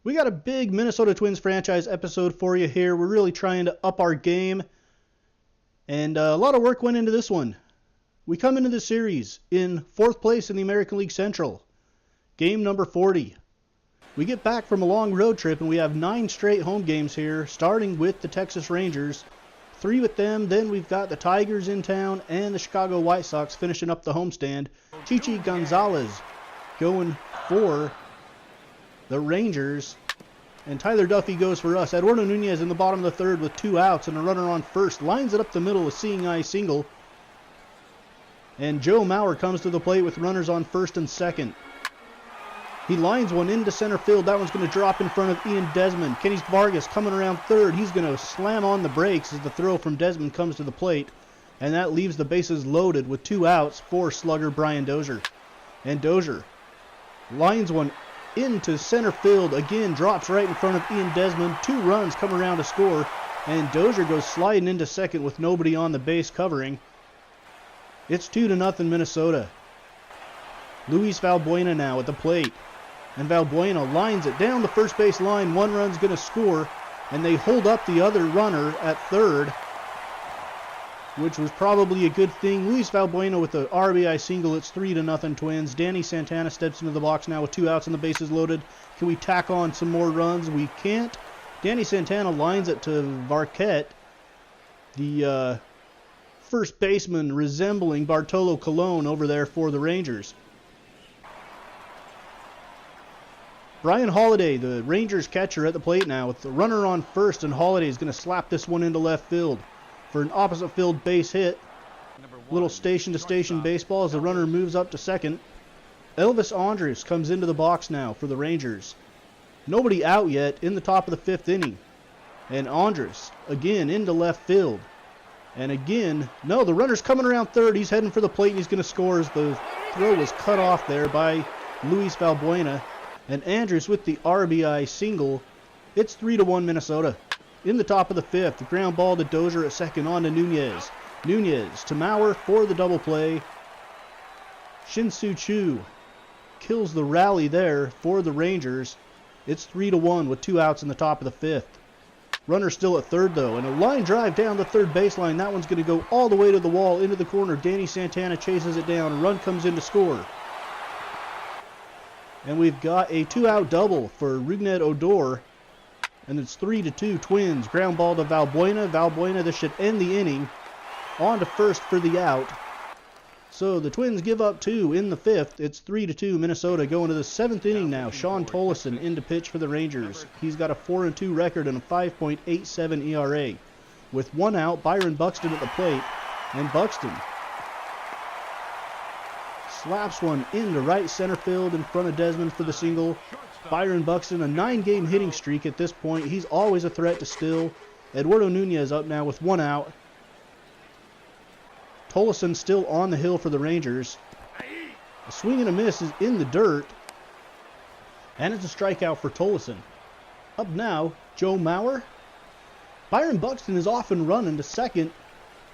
We got a big Minnesota Twins franchise episode for you here. We're really trying to up our game, and a lot of work went into this one. We come into the series in 4th place in the American League Central, game number 40. We get back from a long road trip, and we have 9 straight home games here, starting with the Texas Rangers. 3 with them, then we've got the Tigers in town, and the Chicago White Sox finishing up the homestand. Chichi Gonzalez going for the Rangers, and Tyler Duffy goes for us. Eduardo Nunez in the bottom of the 3rd with 2 outs and a runner on first. Lines it up the middle, a seeing eye single. And Joe Mauer comes to the plate with runners on 1st and 2nd. He lines one into center field. That one's going to drop in front of Ian Desmond. Kenny Vargas coming around 3rd. He's going to slam on the brakes as the throw from Desmond comes to the plate. And that leaves the bases loaded with 2 outs for slugger Brian Dozier. And Dozier lines one into center field, again drops right in front of Ian Desmond. 2 runs come around to score, and Dozier goes sliding into second with nobody on the base covering. It's 2-0 Minnesota. Luis Valbuena now at the plate, and Valbuena lines it down the first base line. 1 run's going to score, and they hold up the other runner at 3rd, which was probably a good thing. Luis Valbuena with the RBI single. It's 3-0 Twins. Danny Santana steps into the box now with 2 outs and the bases loaded. Can we tack on some more runs? We can't. Danny Santana lines it to Varquette, the first baseman resembling Bartolo Colon over there for the Rangers. Brian Holiday, the Rangers catcher, at the plate now with the runner on 1st, and Holiday is going to slap this one into left field for an opposite field base hit. Little station-to-station baseball as the runner moves up to 2nd. Elvis Andrus comes into the box now for the Rangers. Nobody out yet in the top of the 5th inning. And Andrus again into left field. And again, no, the runner's coming around 3rd. He's heading for the plate and he's going to score as the throw was cut off there by Luis Valbuena. And Andrus with the RBI single. It's 3-1 Minnesota. In the top of the 5th, the ground ball to Dozier at 2nd, on to Nunez. Nunez to Mauer for the double play. Shin-Soo Choo kills the rally there for the Rangers. It's 3-1 with 2 outs in the top of the 5th. Runner still at 3rd though, and a line drive down the 3rd baseline. That one's going to go all the way to the wall, into the corner. Danny Santana chases it down. A run comes in to score. And we've got a 2-out double for Rougned Odor. And it's 3-2 Twins. Ground ball to Valbuena. Valbuena, this should end the inning. On to 1st for the out. So the Twins give up 2 in the 5th. It's 3-2 Minnesota. Going to the 7th inning now. Shawn Tollesson in to pitch for the Rangers. He's got a 4-2 record and a 5.87 ERA. With 1 out, Byron Buxton at the plate. And Buxton slaps one into right center field in front of Desmond for the single. Byron Buxton, a 9-game hitting streak at this point. He's always a threat to steal. Eduardo Nunez up now with 1 out. Tolleson still on the hill for the Rangers. A swing and a miss is in the dirt. And it's a strikeout for Tolleson. Up now, Joe Mauer. Byron Buxton is off and running to 2nd.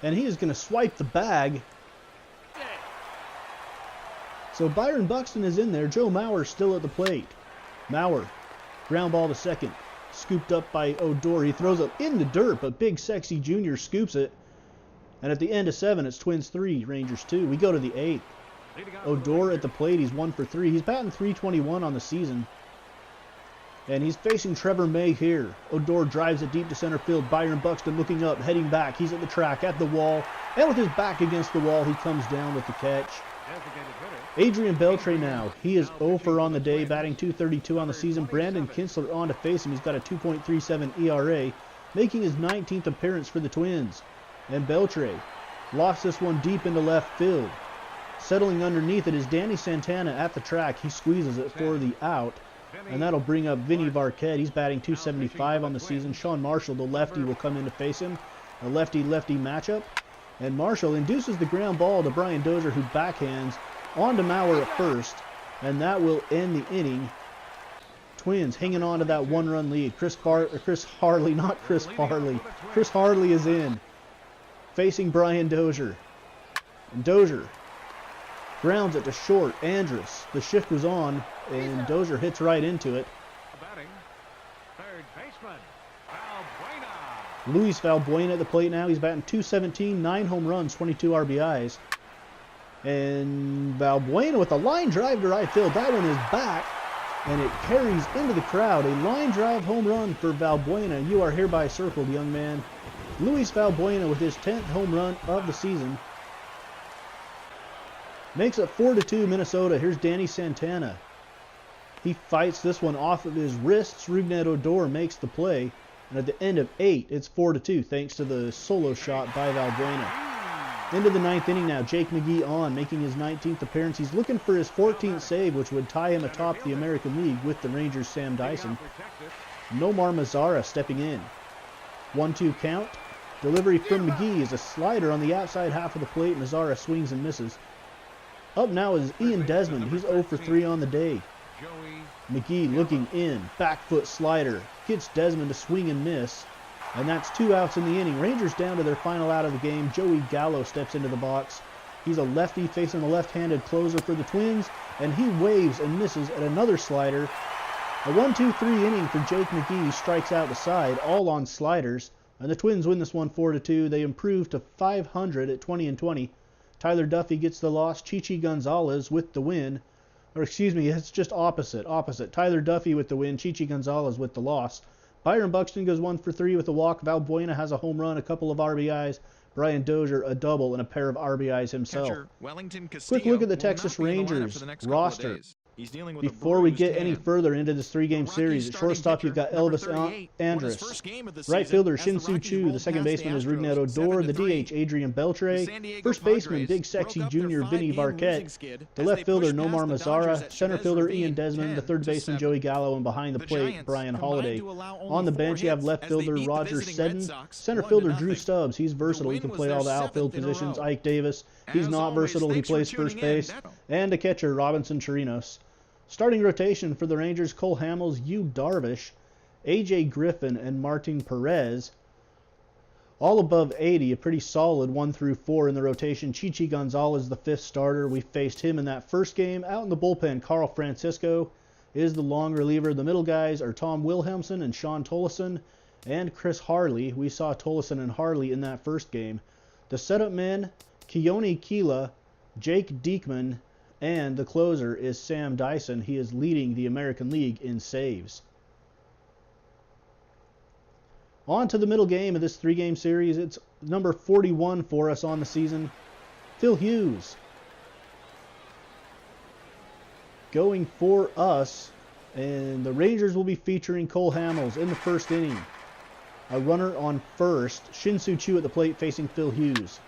And he is going to swipe the bag. So Byron Buxton is in there. Joe Mauer still at the plate. Mauer, ground ball to 2nd, scooped up by Odor. He throws it in the dirt, but Big Sexy Jr. scoops it. And at the end of 7, it's Twins 3, Rangers 2. We go to the 8th. Odor at the plate. He's 1 for 3. He's batting .321 on the season. And he's facing Trevor May here. Odor drives it deep to center field. Byron Buxton looking up, heading back. He's at the track, at the wall. And with his back against the wall, he comes down with the catch. Adrian Beltre now. He is 0 for on the day, batting .232 on the season. Brandon Kinsler on to face him. He's got a 2.37 ERA, making his 19th appearance for the Twins. And Beltre lost this one deep into left field. Settling underneath it is Danny Santana at the track. He squeezes it for the out. And that'll bring up Vinny Varquette. He's batting .275 on the season. Sean Marshall, the lefty, will come in to face him. A lefty-lefty matchup. And Marshall induces the ground ball to Brian Dozier, who backhands on to Mauer at 1st, and that will end the inning. Twins hanging on to that 1-run lead. Chris Harley is in, facing Brian Dozier. And Dozier grounds it to short. Andrus, the shift was on, and Dozier hits right into it. Luis Valbuena at the plate now. He's batting .217, 9 home runs, 22 RBIs. And Valbuena with a line drive to right field. That one is back, and it carries into the crowd. A line drive home run for Valbuena. You are hereby circled, young man. Luis Valbuena with his 10th home run of the season. Makes it 4-2 Minnesota. Here's Danny Santana. He fights this one off of his wrists. Rougned Odor makes the play. And at the end of 8, it's 4-2 thanks to the solo shot by Valbuena. Into the 9th inning now. Jake McGee on, making his 19th appearance. He's looking for his 14th save, which would tie him atop the American League with the Rangers' Sam Dyson. Nomar Mazara stepping in. 1-2 count. Delivery from McGee is a slider on the outside half of the plate. Mazara swings and misses. Up now is Ian Desmond. He's 0 for 3 on the day. McGee looking in. Back foot slider. Gets Desmond to swing and miss. And that's 2 outs in the inning. Rangers down to their final out of the game. Joey Gallo steps into the box. He's a lefty facing a left-handed closer for the Twins. And he waves and misses at another slider. A 1-2-3 inning for Jake McGee. He strikes out the side, all on sliders. And the Twins win this one 4-2. They improve to .500 at 20-20. Tyler Duffy gets the loss. Chichi Gonzalez with the win. Or excuse me, it's just opposite. Tyler Duffy with the win. Chichi Gonzalez with the loss. Byron Buxton goes 1 for 3 with a walk. Valbuena has a home run, a couple of RBIs. Brian Dozier a double and a pair of RBIs himself. Quick look at the Texas Rangers roster. Before we get any further into this 3-game series, at shortstop you've got Elvis Andrus. Right fielder Shin-Soo Choo. The second baseman is Rougned Odor. The DH Adrian Beltre. First baseman Big Sexy Jr. Vinny Barquette. The left fielder Nomar Mazara. Center fielder Ian Desmond. The third baseman Joey Gallo. And behind the plate Brian Holiday. On the bench you have left fielder Roger Seddon. Center fielder Drew Stubbs. He's versatile. He can play all the outfield positions. Ike Davis. He's not versatile. He plays first base. And the catcher Robinson Chirinos. Starting rotation for the Rangers, Cole Hamels, Yu Darvish, A.J. Griffin, and Martin Perez. All above 80, a pretty solid 1 through 4 in the rotation. Chichi Gonzalez, the 5th starter. We faced him in that first game. Out in the bullpen, Carl Francisco is the long reliever. The middle guys are Tom Wilhelmsen and Shawn TOLLESON and Chris Harley. We saw TOLLESON and Harley in that first game. The setup men, Keone Kela, Jake Diekman, and the closer is Sam Dyson. He is leading the American League in saves. On to the middle game of this 3-game series. It's number 41 for us on the season. Phil Hughes going for us. And the Rangers will be featuring Cole Hamels in the first inning. A runner on first. Shin-Soo Choo at the plate facing Phil Hughes.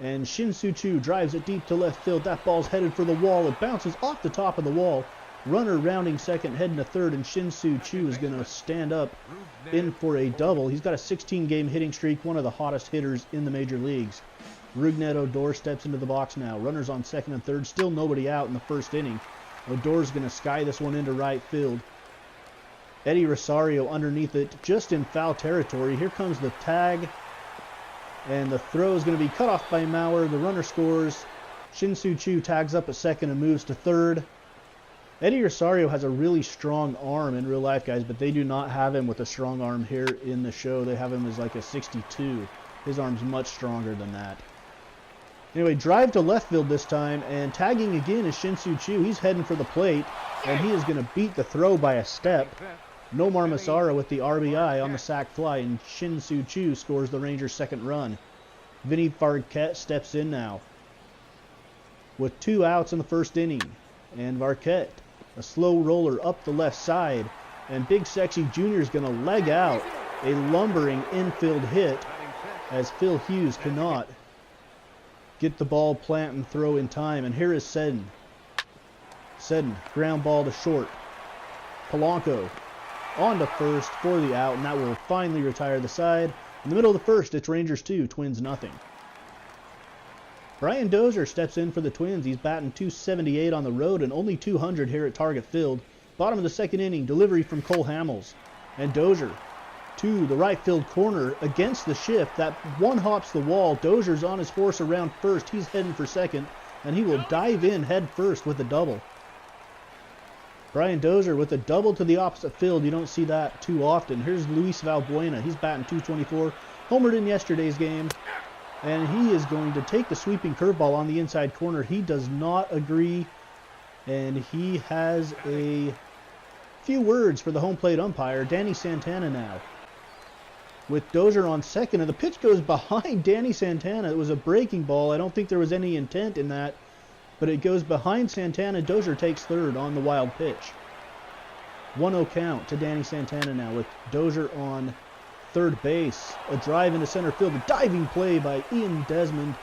And Shin-Soo Choo drives it deep to left field. That ball's headed for the wall. It bounces off the top of the wall. Runner rounding second, heading to third, and Shin-Soo Choo is going to stand up in for a double. He's got a 16-game hitting streak, one of the hottest hitters in the major leagues. Rougned Odor steps into the box now. Runners on second and third. Still nobody out in the first inning. Odor's going to sky this one into right field. Eddie Rosario underneath it, just in foul territory. Here comes the tag. And the throw is going to be cut off by Mauer. The runner scores. Shin-Soo Choo tags up at second and moves to third. Eddie Rosario has a really strong arm in real life, guys, but they do not have him with a strong arm here in the show. They have him as like a 62. His arm's much stronger than that. Anyway, drive to left field this time, and tagging again is Shin-Soo Choo. He's heading for the plate, and he is going to beat the throw by a step. Nomar Mazara with the RBI on the sac fly, and Shin-Soo Choo scores the Rangers' second run. Vinny Barquette steps in now with 2 outs in the first inning. And Barquette, a slow roller up the left side, and Big Sexy Jr. is going to leg out a lumbering infield hit as Phil Hughes cannot get the ball, plant, and throw in time. And here is Seddon. Seddon, ground ball to short. Polanco on to first for the out, and that will finally retire the side. In the middle of the first, it's Rangers 2, Twins nothing. Brian Dozier steps in for the Twins. He's batting .278 on the road and only .200 here at Target Field. Bottom of the second inning, delivery from Cole Hamels. And Dozier to the right field corner against the shift. That one hops the wall. Dozier's on his horse around first. He's heading for second, and he will dive in head first with a double. Brian Dozier with a double to the opposite field. You don't see that too often. Here's Luis Valbuena. He's batting .224. Homered in yesterday's game. And he is going to take the sweeping curveball on the inside corner. He does not agree. And he has a few words for the home plate umpire. Danny Santana now, with Dozier on second. And the pitch goes behind Danny Santana. It was a breaking ball. I don't think there was any intent in that. But it goes behind Santana. Dozier takes third on the wild pitch. 1-0 count to Danny Santana now with Dozier on third base. A drive into center field. A diving play by Ian Desmond.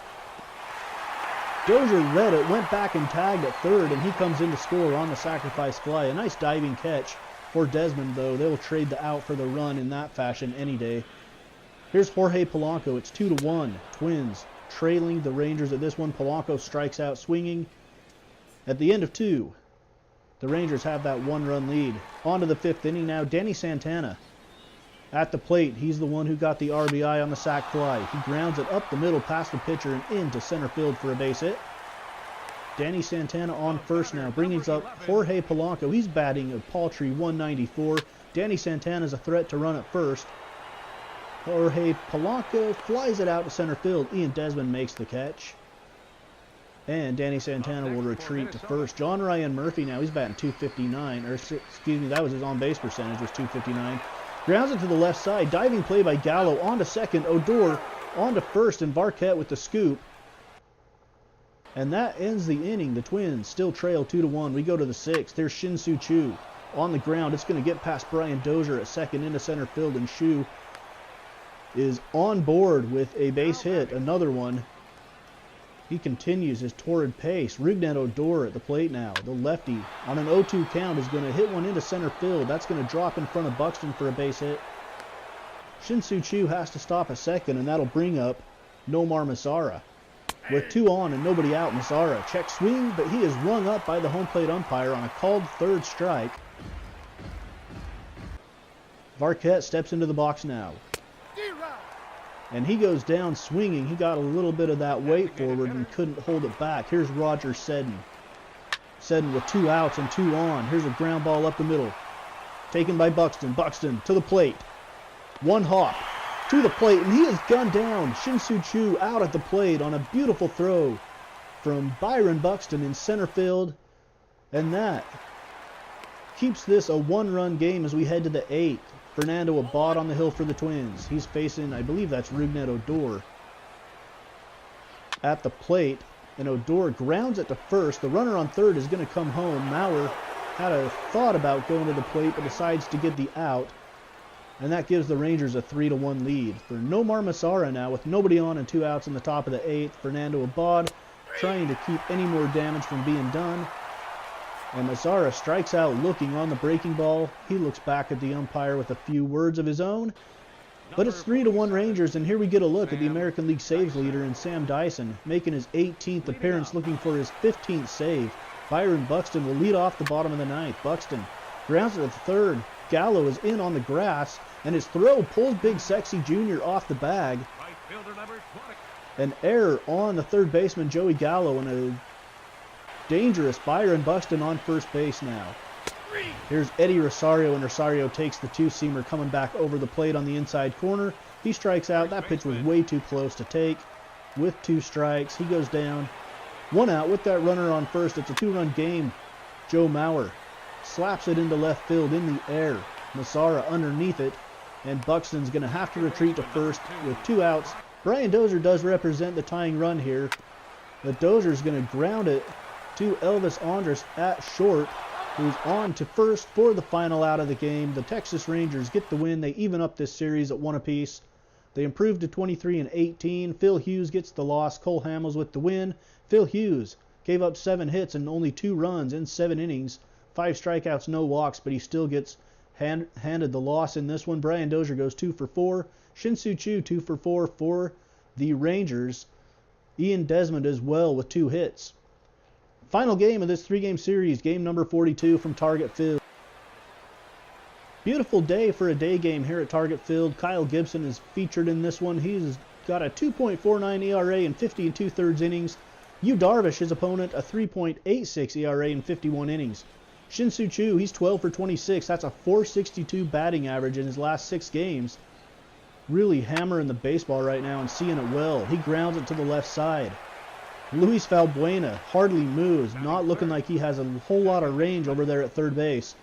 Dozier read it, went back and tagged at third, and he comes in to score on the sacrifice fly. A nice diving catch for Desmond, though. They'll trade the out for the run in that fashion any day. Here's Jorge Polanco. It's 2-1. Twins trailing the Rangers at this one. Polanco strikes out swinging. At the end of 2, the Rangers have that 1-run lead. On to the 5th inning now. Danny Santana at the plate. He's the one who got the RBI on the sac fly. He grounds it up the middle past the pitcher and into center field for a base hit. Danny Santana on first now, bringing up Jorge Polanco. He's batting a paltry 194. Danny Santana is a threat to run at first. Jorge Polanco flies it out to center field. Ian Desmond makes the catch. And Danny Santana will retreat to first. John Ryan Murphy now, he's batting .259. Or, excuse me, that was his on-base percentage, was .259. Grounds it to the left side. Diving play by Gallo on to second. Odor on to first, and Varquette with the scoop. And that ends the inning. The Twins still trail 2-1. We go to the 6th. There's Shin-Soo Choo on the ground. It's going to get past Brian Dozier at second into center field, and Choo is on board with a base hit, another one. He continues his torrid pace. Rougned Odor at the plate now. The lefty on an 0-2 count is going to hit one into center field. That's going to drop in front of Buxton for a base hit. Shin-Soo Choo has to stop a second, and that'll bring up Nomar Mazara. With 2 on and nobody out, Mazara check swing, but he is rung up by the home plate umpire on a called third strike. Varquette steps into the box now. And he goes down swinging. He got a little bit of that weight forward and couldn't hold it back. Here's Roger Seddon. Seddon with 2 outs and 2 on. Here's a ground ball up the middle. Taken by Buxton. Buxton to the plate. 1 hop to the plate, and he is gunned down. Shin-Soo Choo out at the plate on a beautiful throw from Byron Buxton in center field. And that keeps this a 1-run game as we head to the 8th. Fernando Abad on the hill for the Twins. He's facing, I believe that's Rougned Odor at the plate. And Odor grounds it to first. The runner on third is going to come home. Mauer had a thought about going to the plate, but decides to get the out. And that gives the Rangers a 3-1 lead. For Nomar Mazara now, with nobody on and 2 outs in the top of the 8th. Fernando Abad trying to keep any more damage from being done. And Mazara strikes out looking on the breaking ball. He looks back at the umpire with a few words of his own. But it's 3-1 Rangers, and here we get a look at the American League saves leader in Sam Dyson, making his 18th appearance, looking for his 15th save. Byron Buxton will lead off the bottom of the 9th. Buxton grounds it at third. Gallo is in on the grass, and his throw pulls Big Sexy Jr. off the bag. An error on the third baseman, Joey Gallo, and a dangerous Byron Buxton on first base now. Here's Eddie Rosario, and Rosario takes the 2-seamer coming back over the plate on the inside corner. He strikes out. That pitch was way too close to take. With 2 strikes, he goes down. 1 out with that runner on first. It's a 2-run game. Joe Mauer slaps it into left field in the air. Mazara underneath it, and Buxton's going to have to retreat to first with 2 outs. Brian Dozier does represent the tying run here. But Dozier's going to ground it to Elvis Andrus at short, who's on to first for the final out of the game. The Texas Rangers get the win. They even up this series at 1 apiece. They improve to 23-18. Phil Hughes gets the loss. Cole Hamels with the win. Phil Hughes gave up 7 hits and only 2 runs in 7 innings. 5 strikeouts, no walks, but he still gets handed the loss in this one. Brian Dozier goes 2 for 4. Shin-Soo Choo 2 for 4 for the Rangers. Ian Desmond as well with 2 hits. Final game of this 3-game series, game number 42 from Target Field. Beautiful day for a day game here at Target Field. Kyle Gibson is featured in this one. He's got a 2.49 ERA in 50 2/3 innings. Yu Darvish, his opponent, a 3.86 ERA in 51 innings. Shin-Soo Choo, he's 12 for 26. That's a .462 batting average in his last 6 games. Really hammering the baseball right now and seeing it well. He grounds it to the left side. Luis Valbuena hardly moves, not looking like he has a whole lot of range over there at third base.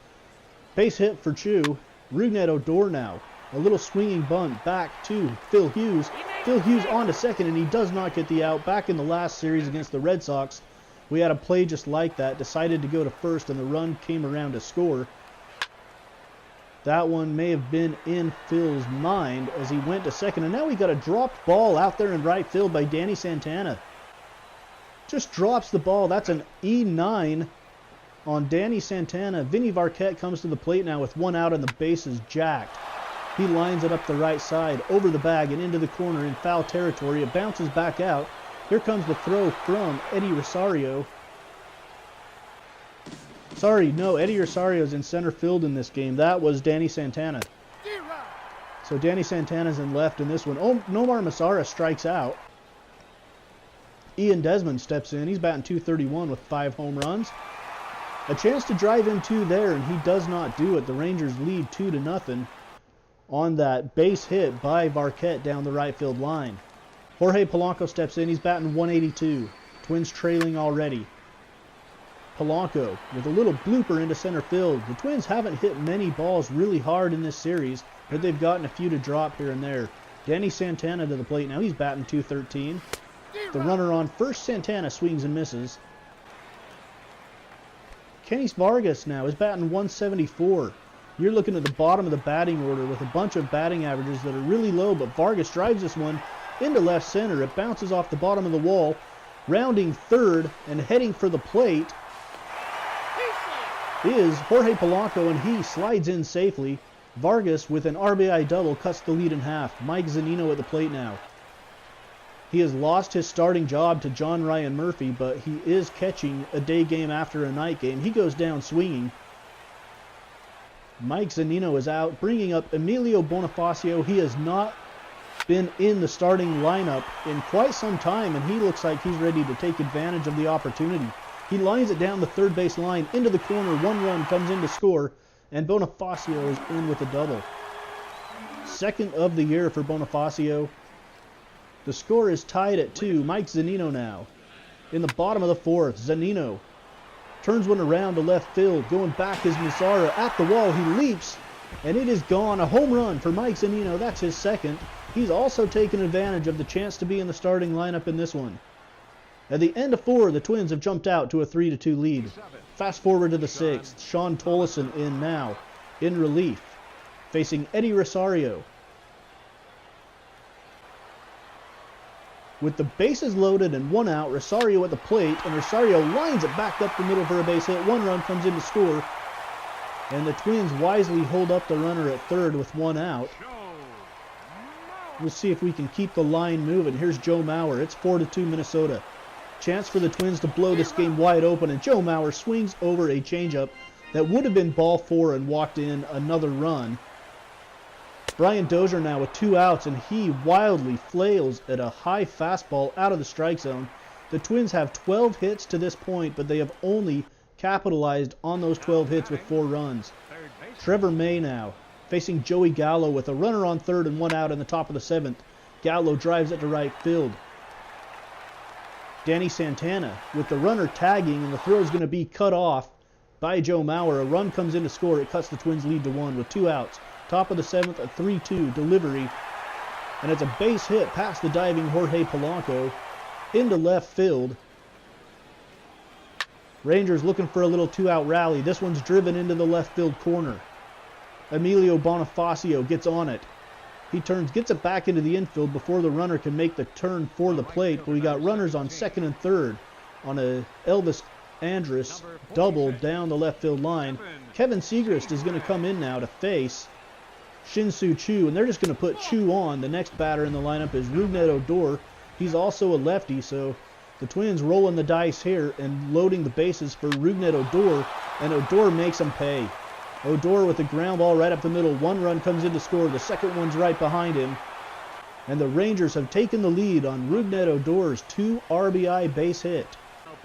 Base hit for Choo. Rougned Odor now. A little swinging bunt back to Phil Hughes. Phil Hughes on to second, and he does not get the out. Back in the last series against the Red Sox, we had a play just like that. Decided to go to first, and the run came around to score. That one may have been in Phil's mind as he went to second. And now we got a dropped ball out there in right field by Danny Santana. Just drops the ball. That's an E9 on Danny Santana. Vinny Varquette comes to the plate now with 1 out and the base is jacked. He lines it up the right side, over the bag and into the corner in foul territory. It bounces back out. Here comes the throw from Eddie Rosario. Sorry, no, Eddie Rosario's in center field in this game. That was Danny Santana. So Danny Santana's in left in this one. Oh, Nomar Mazara strikes out. Ian Desmond steps in. He's batting .231 with 5 home runs. A chance to drive in 2 there, and he does not do it. The Rangers lead 2-0 on that base hit by Varquette down the right field line. Jorge Polanco steps in. He's batting .182. Twins trailing already. Polanco with a little blooper into center field. The Twins haven't hit many balls really hard in this series, but they've gotten a few to drop here and there. Danny Santana to the plate now. He's batting .213. The runner on first, Santana swings and misses. Kenny Vargas now is batting .174. You're looking at the bottom of the batting order with a bunch of batting averages that are really low, but Vargas drives this one into left center. It bounces off the bottom of the wall, rounding third and heading for the plate is Jorge Polanco, and he slides in safely. Vargas with an RBI double cuts the lead in half. Mike Zunino at the plate now. He has lost his starting job to John Ryan Murphy, but he is catching a day game after a night game. He goes down swinging. Mike Zunino is out, bringing up Emilio Bonifacio. He has not been in the starting lineup in quite some time, and he looks like he's ready to take advantage of the opportunity. He lines it down the third base line into the corner. 1 run comes in to score, and Bonifacio is in with a double. Second of the year for Bonifacio. The score is tied at 2. Mike Zunino now. In the bottom of the 4th, Zunino turns one around to left field. Going back is Mazara at the wall. He leaps, and it is gone. A home run for Mike Zunino. That's his second. He's also taken advantage of the chance to be in the starting lineup in this one. At the end of 4, the Twins have jumped out to a 3-2 lead. Fast forward to the 6th. Shawn Tollesson in now, in relief, facing Eddie Rosario. With the bases loaded and 1 out, Rosario at the plate, and Rosario lines it back up the middle for a base hit. 1 run comes in to score, and the Twins wisely hold up the runner at third with 1 out. We'll see if we can keep the line moving. Here's Joe Mauer. It's 4-2 Minnesota. Chance for the Twins to blow this game wide open, and Joe Mauer swings over a changeup that would have been ball 4 and walked in another run. Brian Dozier now with 2 outs, and he wildly flails at a high fastball out of the strike zone. The Twins have 12 hits to this point, but they have only capitalized on those 12 hits with 4 runs. Trevor May now facing Joey Gallo with a runner on third and 1 out in the top of the 7th. Gallo drives it to right field. Danny Santana with the runner tagging, and the throw is going to be cut off by Joe Mauer. A run comes in to score. It cuts the Twins lead to 1 with 2 outs. Top of the 7th, a 3-2 delivery. And it's a base hit past the diving Jorge Polanco into left field. Rangers looking for a little 2-out rally. This one's driven into the left field corner. Emilio Bonifacio gets on it. He turns, gets it back into the infield before the runner can make the turn for the plate. But we got runners on second and third on a Elvis Andrus double down the left field line. Kevin Siegrist is going to come in now to face Shin-Soo Choo, and they're just going to put Choo on. The next batter in the lineup is Rougned Odor. He's also a lefty, so the Twins rolling the dice here and loading the bases for Rougned Odor, and Odor makes them pay. Odor with a ground ball right up the middle. 1 run comes in to score. The second one's right behind him. And the Rangers have taken the lead on Rougned Odor's 2 RBI base hit.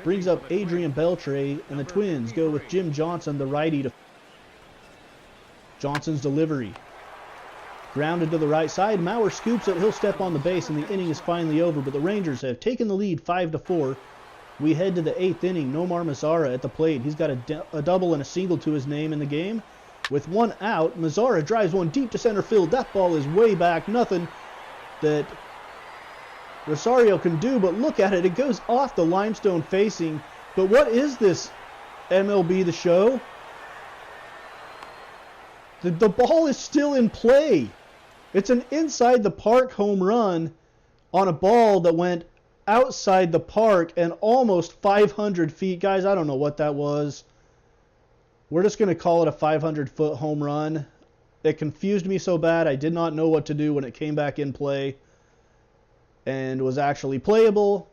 brings up Adrian Beltre, and the Twins go with Jim Johnson, the righty, to Johnson's delivery. Grounded to the right side. Mauer scoops it. He'll step on the base, and the inning is finally over. But the Rangers have taken the lead 5-4. We head to the 8th inning. Nomar Mazara at the plate. He's got a double and a single to his name in the game. With one out, Mazara drives one deep to center field. That ball is way back. Nothing that Rosario can do, but look at it. It goes off the limestone facing. But what is this, MLB The Show? The ball is still in play. It's an inside the park home run on a ball that went outside the park and almost 500 feet. Guys, I don't know what that was. We're just going to call it a 500-foot home run. It confused me so bad I did not know what to do when it came back in play and was actually playable.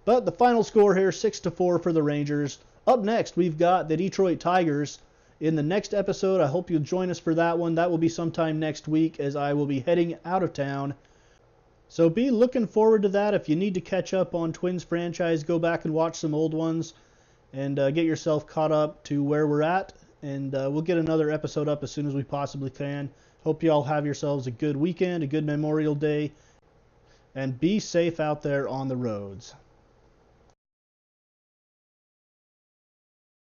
But the final score here, 6-4 for the Rangers. Up next, we've got the Detroit Tigers. In the next episode, I hope you'll join us for that one. That will be sometime next week as I will be heading out of town. So be looking forward to that. If you need to catch up on Twins franchise, go back and watch some old ones and get yourself caught up to where we're at. And we'll get another episode up as soon as we possibly can. Hope you all have yourselves a good weekend, a good Memorial Day, and be safe out there on the roads.